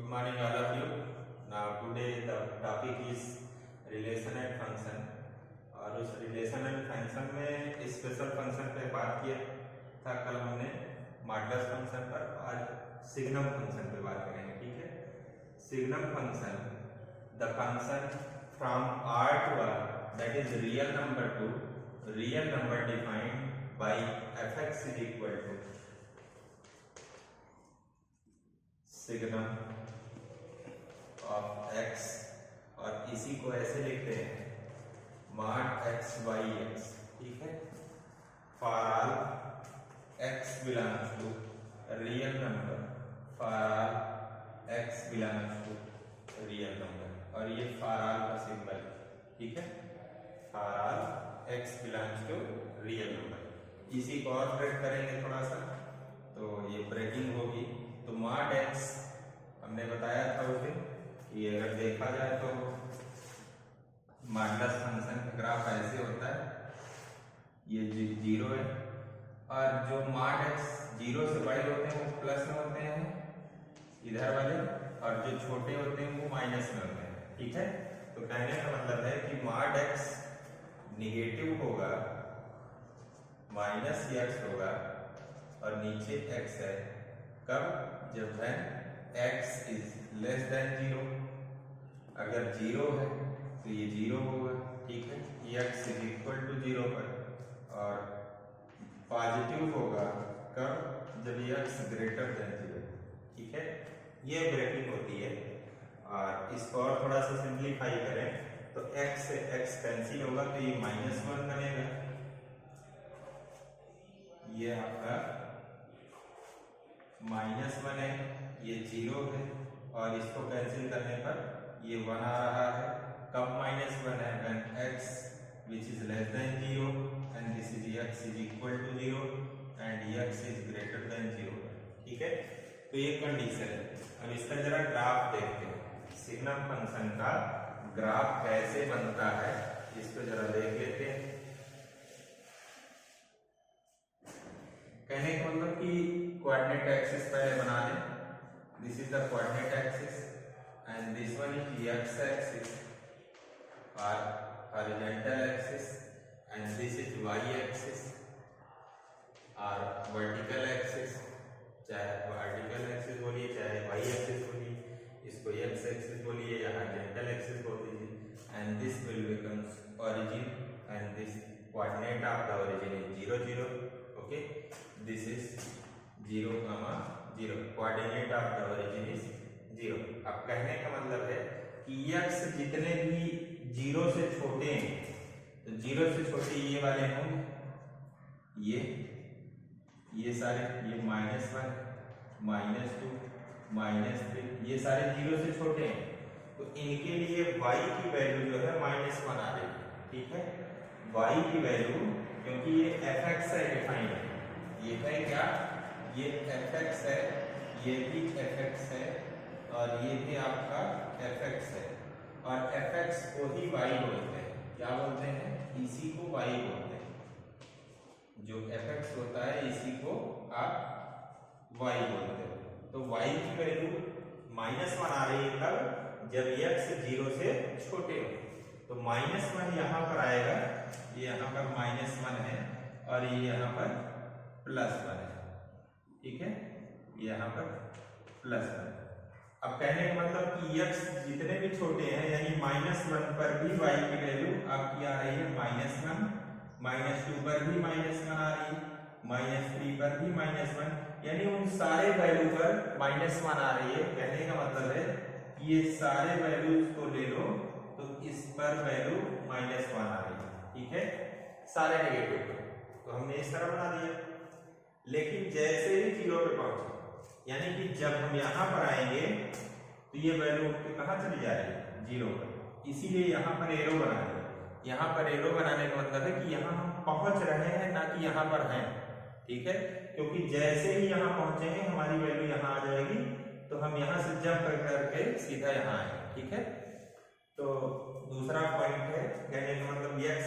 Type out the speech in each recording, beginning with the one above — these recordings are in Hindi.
morning all of you. Now today the topic is relation and function. और उस रिलेशन एंड फंक्शन में स्पेशल फंक्शन पे बात किया था कल हमने मॉडुलस फंक्शन पर, आज सिग्नम फंक्शन पे बात करेंगे। ठीक है, signum function the function from R to R that is real number to real number defined by fx is equal to signum of x, और इसी को ऐसे लिखते हैं मॉड x बाई x। ठीक है, for all x belongs to real number, for all x belongs to real number, और ये फॉर ऑल का सिंबल। ठीक है, for all x belongs to real number. इसी को और ब्रेक करेंगे थोड़ा सा, तो ये ब्रेकिंग होगी। तो मॉड x हमने बताया था उस दिन कि अगर देखा जाए तो मॉडुलस फंक्शन का ग्राफ ऐसे होता है, ये जीरो है, और जो मॉड x जीरो से बड़े होते हैं वो प्लस में होते हैं इधर वाले, और जो छोटे होते हैं वो माइनस में होते हैं। ठीक है, तो कहने का मतलब है कि मॉड x निगेटिव होगा, माइनस x होगा, और नीचे x है। कब? जब है x is less than zero. अगर जीरो है तो ये जीरो होगा। ठीक है, x is equal to zero पर, और पॉजिटिव होगा कब? जब x ग्रेटर देन जीरो। ठीक है, ये ब्रेकिंग होती है। और इसको और थोड़ा सा सिंप्लीफाई करें तो x से x कैंसिल होगा, तो ये -1 बनेगा। ये आपका -1 है, ये जीरो है, और इसको कैंसिल करने पर ये 1 आ रहा है। कब -1 है? When x which is less than 0 and this is x is equal to 0 and x is greater than 0। ठीक है, तो ये कंडीशन है। अब इसका जरा ग्राफ देखते हैं, सिग्नम फंक्शन का ग्राफ कैसे बनता है, इसको जरा देख लेते हैं। कहने का मतलब कि कोऑर्डिनेट एक्सिस पहले बना लें। This is the coordinate axis and this one is x axis और horizontal axis, and this is y axis और वर्टिकल एक्सिस। चाहे वर्टिकल एक्सिस बोलिए, चाहे y एक्सिस बोलिए, इसको x एक्सिस बोलिए या हॉरिजॉन्टल एक्सिस बोल दीजिए। And this will becomes origin, and this coordinate of the origin is 0 0। Okay, this is 0, 0, coordinate of the origin is 0। अब कहने का मतलब है कि x जितने भी 0 से छोटे हैं, तो 0 से छोटे ये वाले होंगे, ये सारे, ये -1, -2, -3, ये सारे 0 से छोटे हैं, तो इनके लिए y की वैल्यू जो है -1 आ रही है। ठीक है, y की वैल्यू, क्योंकि ये fx है डिफाइंड है, ये है क्या? ये fx है, ये भी fx है, और ये भी आपका fx है, और fx को ही y बोलते हैं। क्या बोलते हैं? इसी को y बोलते हैं। जो fx होता है इसी को आप y बोलते हो। तो y की वैल्यू -1 आ रही है कब? जब x 0 से छोटे हो, तो -1 यहाँ पर आएगा, ये यहाँ पर -1 है, और ये यहाँ पर +1 है। ठीक है, यहाँ पर +1। अब कहने का मतलब कि x जितने भी छोटे हैं, यानी -1 पर भी y की वैल्यू आपकी आ रही है -1, -2 पर भी -1 आ रही है, -3 पर भी -1, यानी उन सारे वैल्यू पर -1 आ रही है। कहने का मतलब है कि ये सारे वैल्यूज को ले लो तो इस पर वैल्यू -1 आ रही है। ठीक है, सारे नेगेटिव पर, तो हमने इस तरह बना दिया। लेकिन जैसे ही 0 पे पहुंचे, यानी कि जब हम यहाँ पर आएंगे तो ये वैल्यू उठ के कहाँ चली जा रही है? 0 पर। इसीलिए यहाँ पर एरो बना दिया। यहाँ पर एरो बनाने का मतलब है कि यहाँ हम पहुंच रहे हैं, ना कि यहाँ पर हैं। ठीक है, क्योंकि जैसे ही यहाँ पहुंचेंगे हमारी वैल्यू यहाँ आ जाएगी, तो हम यहाँ से जंप करके सीधा यहाँ आएंगे। ठीक है, तो दूसरा पॉइंट है, कहने का मतलब x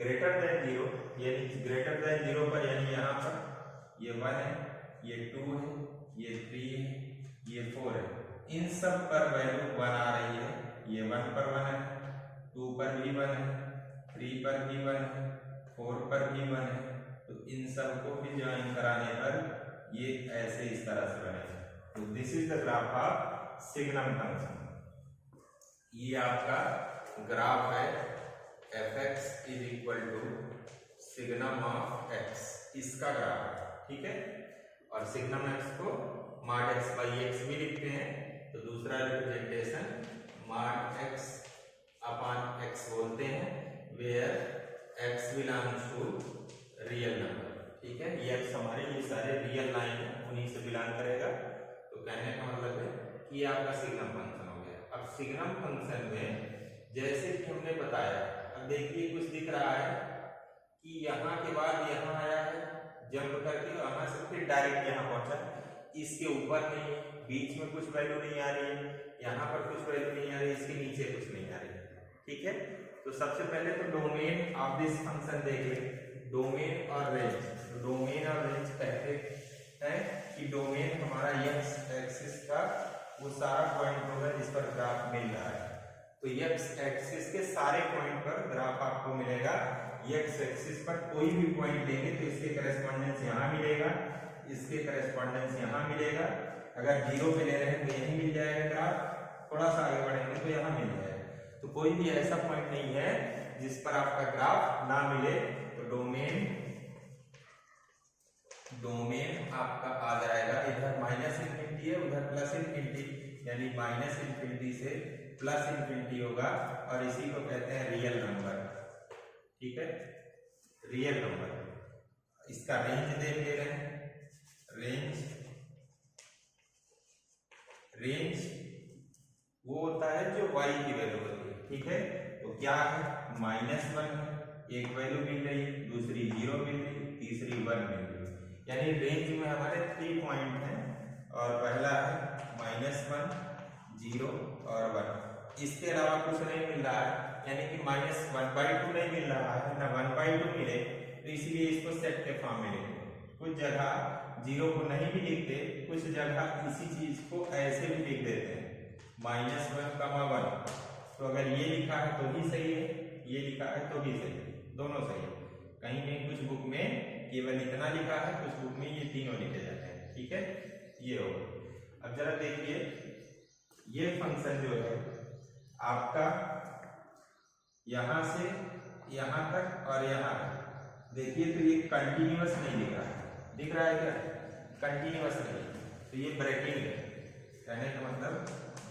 ग्रेटर देन 0, यानी ग्रेटर देन 0 पर, यानी यहाँ पर ये 1 है, ये 2 है, ये 3 है, ये 4 है। इन सब पर वैल्यू 1 आ रही है, ये 1 पर 1 है, 2 पर भी 1 है, 3 पर भी 1 है, 4 पर भी 1 है, तो इन सब को भी ज्वाइन कराने पर ये ऐसे इस तरह से बनेगा। तो this is the graph of signum function. ये आपका ग्राफ है fx is equal to signum of x, इसका ग्राफ है, ठीक है। और सिग्नम x को मॉड x बाई x भी लिखते हैं, तो दूसरा representation mod x upon x बोलते हैं, where x belongs to real number, ठीक है। ये x हमारे ये सारे रियल लाइन है, उन्हीं से बिलोंग करेगा। तो कहने का मतलब है कि ये आपका सिग्नम फंक्शन हो गया। अब सिग्नम फंक्शन में जैसे कि हमने बताया, अब देखिए कुछ दिख रहा है कि यहाँ के बाद यहाँ आया है, जंप करके वहां से फिर डायरेक्ट यहाँ पहुंचा, इसके ऊपर नहीं, बीच में कुछ वैल्यू नहीं आ रही है, यहाँ पर कुछ वैल्यू नहीं आ रही, इसके नीचे कुछ नहीं आ रही है, ठीक है। तो सबसे पहले तो डोमेन ऑफ दिस फंक्शन देखिए, डोमेन और रेंज। तो डोमेन और रेंज कहते हैं कि डोमेन हमारा x एक्सिस का वो सारा पॉइंट होगा जिस पर ग्राफ मिल रहा है। तो x एक्सिस के सारे पॉइंट पर ग्राफ आपको मिलेगा। x एक्सिस पर कोई भी पॉइंट लेंगे तो इसके करेस्पॉन्डेंस यहाँ मिलेगा, इसके करेस्पॉन्डेंस यहाँ मिलेगा। अगर 0 पे ले रहे हैं तो यहीं मिल जाएगा ग्राफ, थोड़ा सा आगे बढ़ेंगे तो यहाँ मिल जाएगा। तो कोई भी ऐसा पॉइंट नहीं है जिस पर आपका ग्राफ ना मिले। तो डोमेन आपका आ जाएगा, इधर माइनस इन्फिनिटी है, उधर प्लस इन्फिनिटी, यानी माइनस इन्फिनिटी से प्लस इन्फिनिटी होगा, और इसी को कहते हैं रियल नंबर, ठीक है, रियल नंबर। इसका रेंज देख ले रहे हैं, रेंज वो होता है जो y की वैल्यू होती है, ठीक है। तो क्या है, -1 है, एक वैल्यू मिल रही, दूसरी 0 मिल रही, तीसरी 1 मिल रही, यानी रेंज में हमारे 3 पॉइंट हैं, और पहला है -1, 0 और 1। इसके अलावा कुछ नहीं मिल रहा है, यानी कि -1/2 नहीं मिल रहा है ना, 1/2 मिले, तो इसलिए इसको सेट के फॉर्म में लिखते हैं। कुछ जगह 0 को नहीं भी लिखते, कुछ जगह इसी चीज को ऐसे भी लिख देते हैं, -1, तो अगर ये लिखा है तो भी सही है, ये लिखा है तो भी सही है, दोनों सही है। कहीं कहीं कुछ बुक में केवल इतना लिखा है, कुछ बुक में ये तीनों लिखे जाते हैं, ठीक है। ये हो, अब जरा देखिए, ये फंक्शन जो है आपका यहां से यहां तक और यहां तक, देखिए तो ये कंटिन्यूअस नहीं दिख रहा है क्या, कंटिन्यूअस नहीं, तो ये ब्रेकिंग है। कहने का मतलब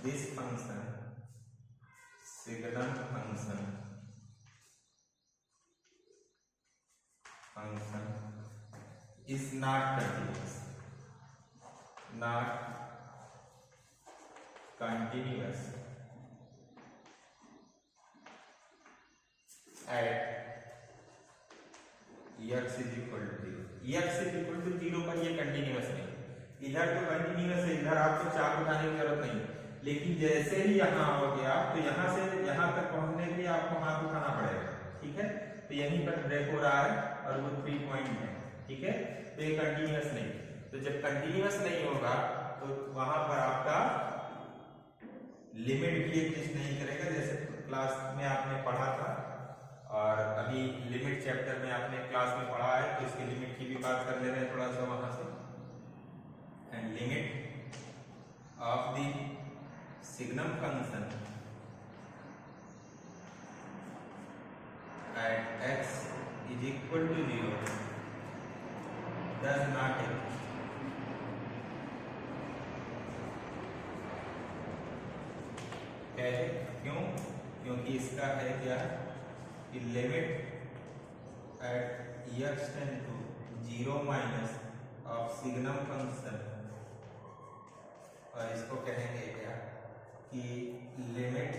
this function signum function is not continuous, at x is equal to 0। x is equal to 0 पर ये कंटिन्यूअस नहीं, इधर तो कंटिन्यूअस है, इधर आपको चाप उठाने की जरूरत नहीं, लेकिन जैसे ही यहाँ आओगे आप तो यहाँ से यहाँ तक पहुँचने के लिए आपको हाथ उठाना पड़ेगा, ठीक है। तो यहीं पर ब्रेक हो रहा है और वो 3 पॉइंट है, ठीक है। तो ये कंटिन्यूअस नहीं, तो जब कंटिन्यूअस नहीं होगा तो वहां पर आपका लिमिट भी एग्जिस्ट नहीं करेगा, जैसे क्लास में आपने पढ़ा था, और अभी लिमिट चैप्टर में आपने क्लास में पढ़ा है, तो इसके लिमिट की भी बात कर ले रहे हैं थोड़ा सा वहां से। And limit of the signum function at x is equal to 0 does not exist। कैसे, क्यों, क्योंकि इसका है क्या कि limit at x tend to 0 minus of signum function, और इसको कहेंगे क्या कि limit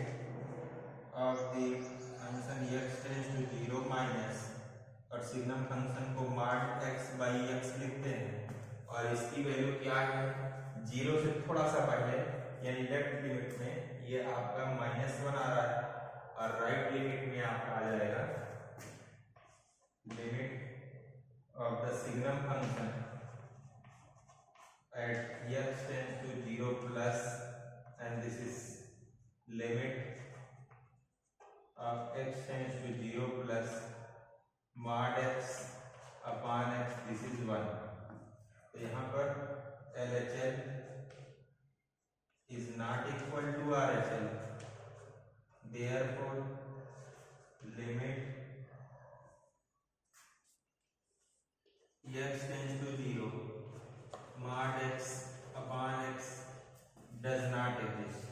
of the function x tend to 0 minus, और सिग्नम फंक्शन को मॉड x बाई x लिखते हैं, और इसकी वैल्यू क्या है, 0 से थोड़ा सा पहले, यानी लेफ्ट लिमिट में ये आपका -1 आ रहा है, और राइट लिमिट में आपका आ जाएगा limit of the signum function at x tends to 0 plus not equal to RHL, therefore limit x tends to 0 mod x upon x does not exist.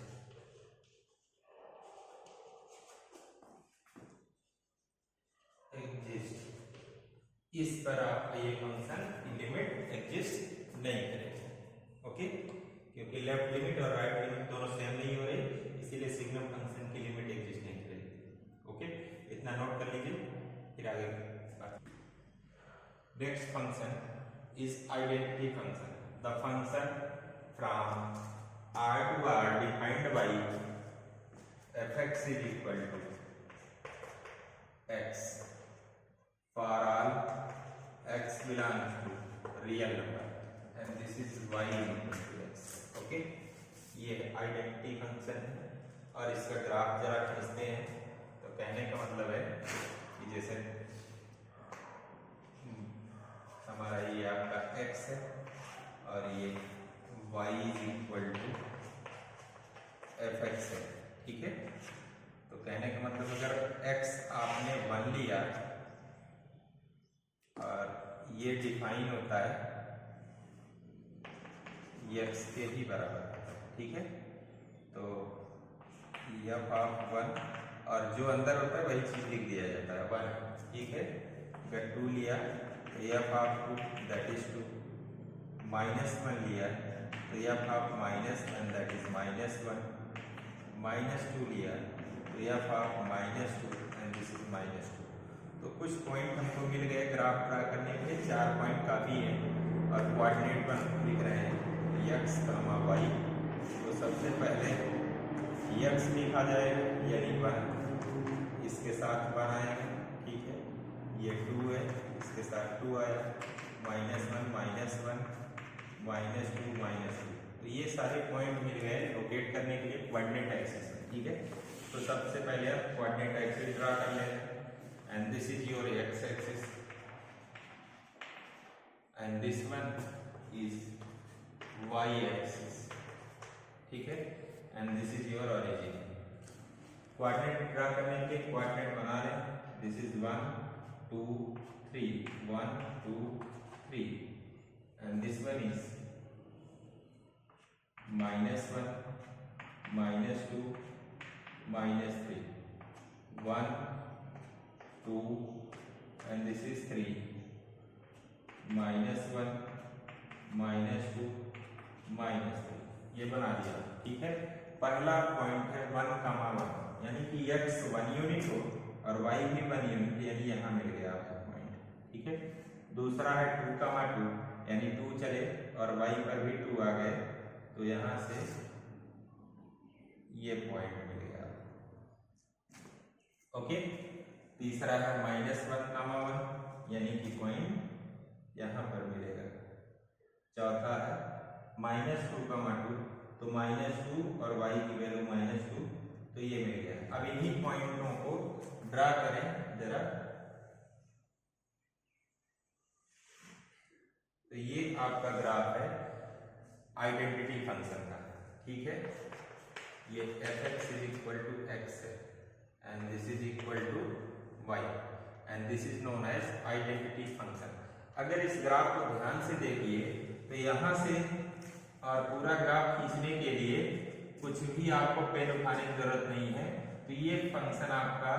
इस पर आपका ये फंक्शन की लिमिट एग्जिस्ट नहीं करेगी। ओके, क्योंकि लेफ्ट लिमिट और राइट लिमिट दोनों सेम नहीं हो रही, इसीलिए सिग्नम फंक्शन की लिमिट एग्जिस्ट नहीं करेगी। ओके, इतना नोट कर लीजिए, फिर आगे बात। Next function is identity function. The function from R to R defined by fx is equal to x for all x belongs to real number and this is y equal to x. Okay, ये आइडेंटिटी फंक्शन है और इसका ग्राफ जरा खींचते हैं। तो कहने का मतलब है कि जैसे हमारा ये आपका x है और ये y is equal to fx है, ठीक है। तो कहने का मतलब अगर x आपने 1 लिया और ये डिफाइन होता है x के ही बराबर, ठीक है। तो f ऑफ 1 और जो अंदर होता है वही चीज लिख दिया जाता है 1, ठीक है। अगर 2 लिया तो f ऑफ 2 दैट इज 2, -1 लिया तो f ऑफ -1 दैट इज -1, -2 लिया तो f of -2 and this is -2। तो कुछ पॉइंट हमको मिल गए ग्राफ ड्रा करने के लिए, 4 पॉइंट काफ़ी है और कोऑर्डिनेट पर लिख रहे हैं x, y। तो सबसे पहले x लिखा जाएगा यानी 1, इसके साथ 1 आएगा, ठीक है। ये 2 है, इसके साथ 2 आया, -1 -1 -2 -2। तो ये सारे पॉइंट मिल गए लोकेट करने के लिए कोऑर्डिनेट एक्सिस में, ठीक है। तो सबसे पहले आप कोऑर्डिनेट एक्सिस ड्रा कर लें and this is your x axis and this one is y axis, ठीक है। and this is your origin। Coordinate draw करने के कोऑर्डिनेट बना लें, this is 1 2 3 1 2 3 and this one is -1 -2 -3 1 2 and this is 3 -1 -2 -3। ये बना दिया, ठीक है। पहला पॉइंट है 1, 1 यानी कि x 1 यूनिट हो और y भी 1 यूनिट, यानी यहाँ मिल गया आपका पॉइंट, ठीक है। दूसरा है 2, 2 यानी 2 चले और y पर भी 2 आ गए, तो यहाँ से ये पॉइंट मिल गया, ओके। तीसरा है -1, 1 यानी कि पॉइंट यहाँ पर मिलेगा। चौथा है -2, 2 तो -2 और y की वैल्यू -2, तो ये मिल गया। अब इन्हीं पॉइंटों को ड्रा करें जरा। तो ये आपका ग्राफ है आइडेंटिटी फंक्शन का, ठीक है। ये fx is equal to x है and this is equal to y and this is known as identity function। अगर इस ग्राफ को ध्यान से देखिए तो यहाँ से और पूरा ग्राफ खींचने के लिए कुछ भी आपको पेन उठाने की जरूरत नहीं है। तो ये फंक्शन आपका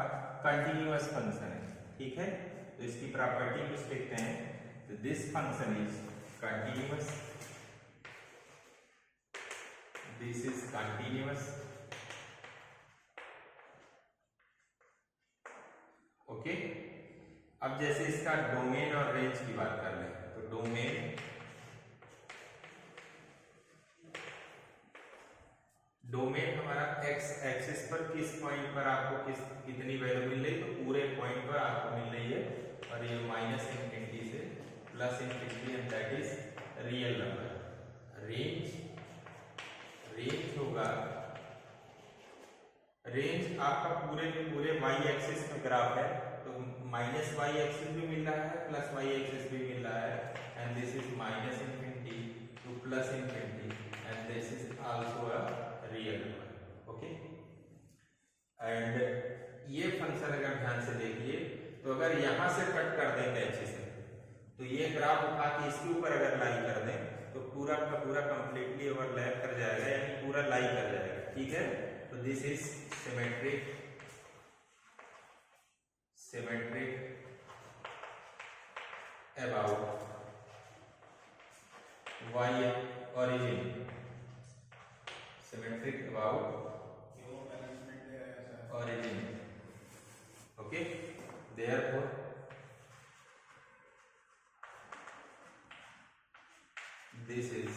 कंटिन्यूअस फंक्शन है, ठीक है। तो इसकी प्रॉपर्टी कुछ लिखते हैं, तो this function is continuous, this is continuous, okay. अब जैसे इसका डोमेन और रेंज की बात कर लें, तो डोमेन हमारा x एक्सिस पर किस पॉइंट पर आपको कितनी वैल्यू मिल रही है, तो पूरे पॉइंट पर आपको मिल रही है। और ये -∞ से +∞ and that is real number. Range होगा, रेंज आपका पूरे के पूरे y एक्सिस में ग्राफ है, तो -y एक्सिस भी मिल रहा है +y एक्सिस भी मिल रहा है and this is -∞ to +∞ and this is also a real and ये फंक्शन अगर ध्यान से देखिए तो अगर यहां से कट कर दें कैंची से तो ये ग्राफ उठा के इसके ऊपर अगर लाई कर दें तो पूरा का पूरा कंप्लीटली ओवरलैप कर जाएगा, यानी पूरा लाई कर जाएगा। ठीक है, तो this is symmetric about y origin, symmetric about origin. Okay, therefore this is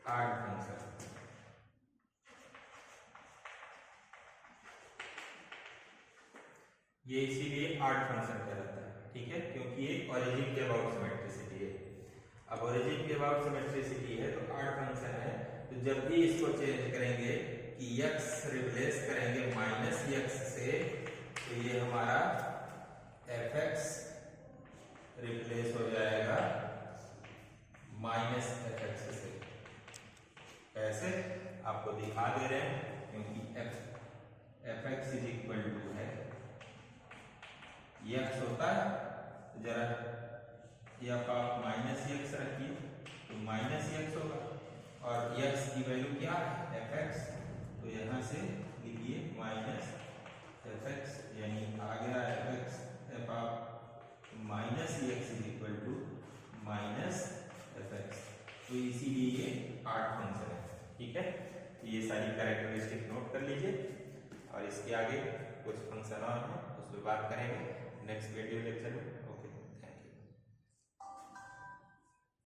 odd function. ये इसीलिए ऑड फंक्शन कहलाता है। ठीक है, क्योंकि ये ओरिजिन के अबाउट सिमेट्रिसिटी है। अब ओरिजिन के अबाउट सिमेट्रिसिटी है तो ऑड फंक्शन है, तो जब भी इसको चेंज करेंगे कि x रिप्लेस करेंगे माइनस x से, तो ये हमारा fx रिप्लेस हो जाएगा माइनस fx से। कैसे आपको दिखा दे रहे हैं, क्योंकि fx इज इक्वल टू है x होता है, तो जरा f आप माइनस x रखिए तो माइनस x होगा, और x की वैल्यू क्या है fx, तो यहाँ से लिखिए माइनस fx, यानी आ गया fx f of minus x is equal to minus fx। तो इसीलिए ये ऑड फंक्शन है। ठीक है, ये सारी कैरेक्टरिस्टिक नोट कर लीजिए, और इसके आगे कुछ फंक्शन और हैं उस पर बात करेंगे नेक्स्ट वीडियो लेक्चर में।